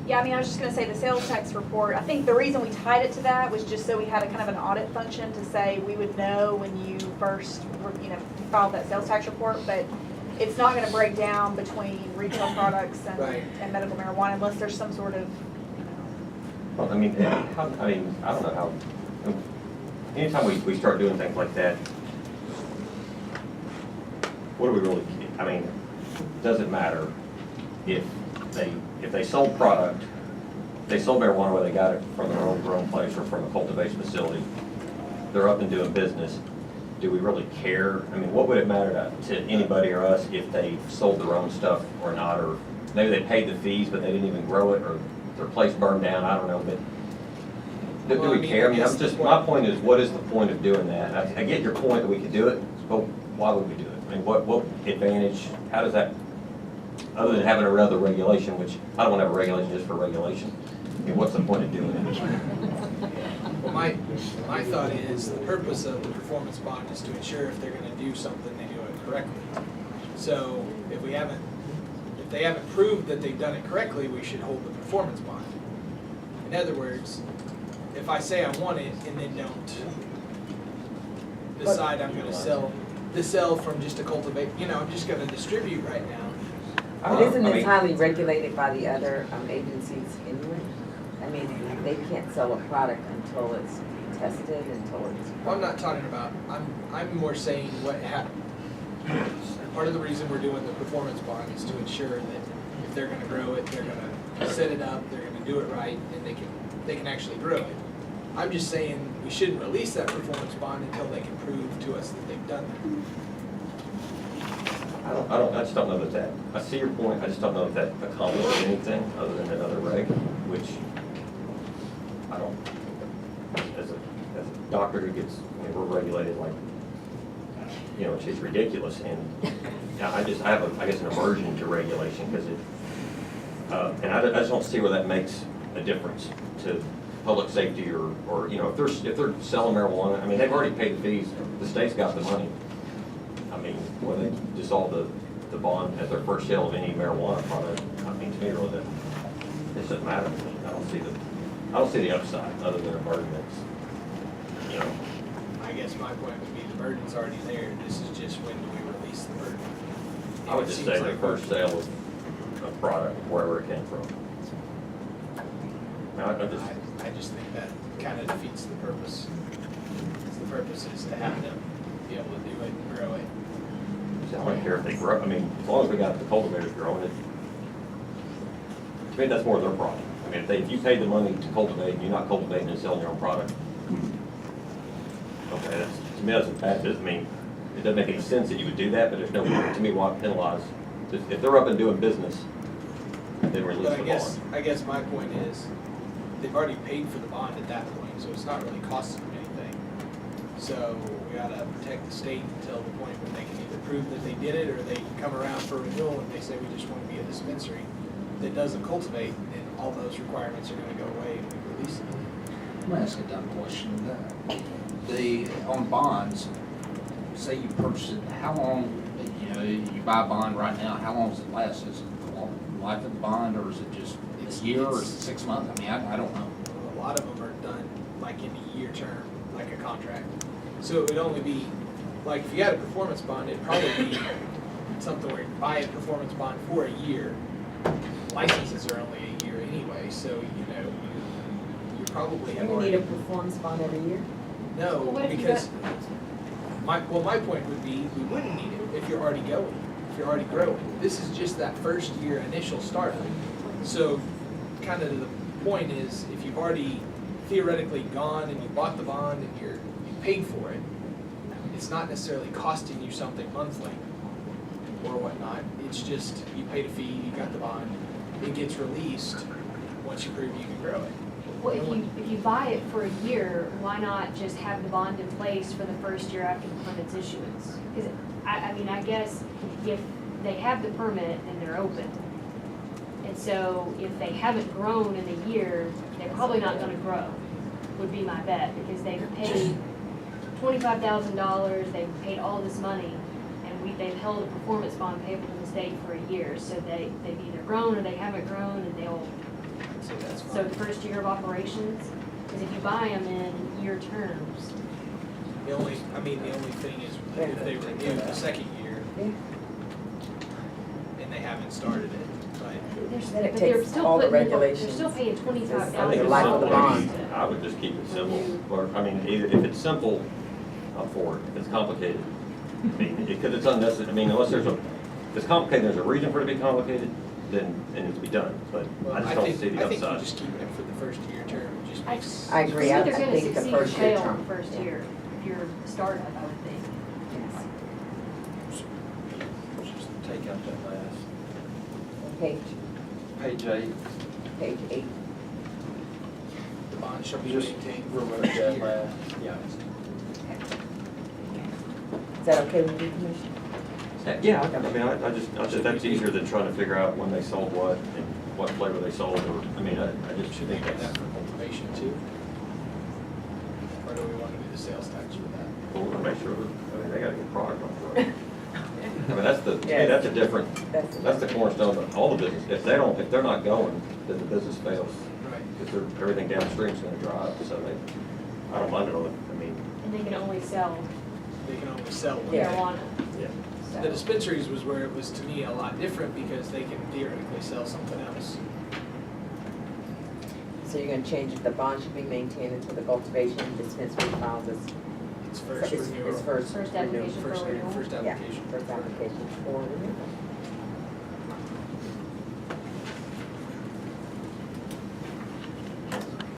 Yeah, I mean, I was just gonna say the sales tax report, I think the reason we tied it to that was just so we had a kind of an audit function to say we would know when you first, filed that sales tax report, but it's not gonna break down between retail products Right. and medical marijuana unless there's some sort of, Well, I mean, I don't know how, anytime we start doing things like that, what do we really, I mean, does it matter if they sold product, they sold marijuana where they got it from their own grown place or from a cultivation facility, they're up and doing business, do we really care? I mean, what would it matter to anybody or us if they sold their own stuff or not, or maybe they paid the fees but they didn't even grow it, or their place burned down, I don't know, but do we care? I mean, my point is, what is the point of doing that? I get your point that we could do it, but why would we do it? I mean, what advantage, how does that, other than having another regulation, which I don't want to have a regulation just for regulation. I mean, what's the point of doing it? Well, my thought is the purpose of the performance bond is to ensure if they're going to do something, they do it correctly. So if they haven't proved that they've done it correctly, we should hold the performance bond. In other words, if I say I want it and then don't decide I'm going to sell from just a cultivate, I'm just going to distribute right now. But isn't this highly regulated by the other agencies anyway? I mean, they can't sell a product until it's tested, until it's... Well, I'm not talking about, I'm more saying what happened. Part of the reason we're doing the performance bond is to ensure that if they're going to grow it, they're going to set it up, they're going to do it right, and they can actually grow it. I'm just saying we shouldn't release that performance bond until they can prove to us that they've done that. I just don't know that I see your point, I just don't know if that accomplishes anything other than another reg, which I don't, as a doctor who gets, we're regulated like, it's just ridiculous, and I have I guess an aversion to regulation, because and I just don't see where that makes a difference to public safety or if they're selling marijuana, I mean, they've already paid the fees, the state's got the money. I mean, when they dissolve the bond at their first sale of any marijuana product, I mean, to me, really, it doesn't matter. I don't see the upside other than a burden that's, I guess my point would be the burden's already there. This is just when do we release the burden. I would just say the first sale of a product, wherever it came from. I just think that kind of defeats the purpose. The purpose is to have them be able to do it and grow it. I don't care if they grow, I mean, as long as we got the cultivators growing it, to me, that's more their problem. I mean, if you pay the money to cultivate and you're not cultivating and selling your own product, okay, to me, that's a bad business. I mean, it doesn't make any sense that you would do that, but there's no, to me, why penalize. If they're up and doing business, then release the bond. I guess my point is, they've already paid for the bond at that point, so it's not really costing them anything. So we gotta protect the state until the point when they can either prove that they did it, or they come around for renewal and they say we just want to be a dispensary that doesn't cultivate, and all those requirements are gonna go away and we release it. I'm gonna ask a dumb question. On bonds, say you purchase it, how long, you buy a bond right now, how long does it last? Is it the life of the bond, or is it just a year, or is it 6 months? I mean, I don't know. A lot of them are done like in a year term, like a contract. So it would only be, like if you had a performance bond, it'd probably be something where you buy a performance bond for a year. Licenses are only a year anyway, so you probably have You need already. a performance bond every year? No, What if you because my point would be we wouldn't need it if you're already going, if you're already growing. This is just that first year initial startup. So kind of the point is, if you've already theoretically gone and you bought the bond and you paid for it, it's not necessarily costing you something monthly or whatnot. It's just you paid a fee, you got the bond, it gets released once you prove you can grow it. Well, if you buy it for a year, why not just have the bond in place for the first year after the permit's issuance? Because, I mean, I guess if they have the permit and they're open, and so if they haven't grown in a year, they're probably not gonna grow, would be my bet, because they've paid $25,000, they've paid all this money, and they've held a performance bond payable to the state for a year, so they've either grown or they haven't grown, and they'll So that's So fine. the first year of operations, because if you buy them in year terms, The only thing is if they renew the second year Yeah. and they haven't started it, but Then it but they're takes still all the putting, they're regulations. still paying $25 I think The it's life of the simple. bond. I would just keep it simple, or, I mean, either, if it's simple, I'm for it. If it's complicated, I mean, because it's unnecessary, I mean, unless there's if it's complicated, there's a reason for it to be complicated, then it needs to be done, but I just don't see the I think you upside. just keep it for the first year term, it just I- makes. I agree. You're I either gonna think the succeed or first year fail term. the first Yeah. year, if you're a startup, I would think. Just take out that last, Page, page 8, page 8. The bond shall be just maintained. remove first that year. last. Yeah. Is that okay with you, Commissioner? Yeah, I mean, I just, that's easier than trying to figure out when they sold what and what flavor they sold, or, I mean, I just Should think we do that's, that for cultivation too? Or do we want to do the sales tax for that? we're gonna make sure, I mean, they gotta get product on the road. I mean, that's the, to me, Yes. that's a different, That's that's the cornerstone of all the business. If they're not going, then the business fails. Right. Because everything downstream is gonna dry up, so I don't mind it on it, I mean, And they can only sell They can only sell one. Yeah. marijuana, yeah. so. The dispensaries was where it was, to me, a lot different because they can theoretically sell something else. So you're gonna change it, the bond should be maintained until the cultivation dispensary files its, It's first renewal. its first First renewal. application for renewal. First Yeah, application. first application for renewal.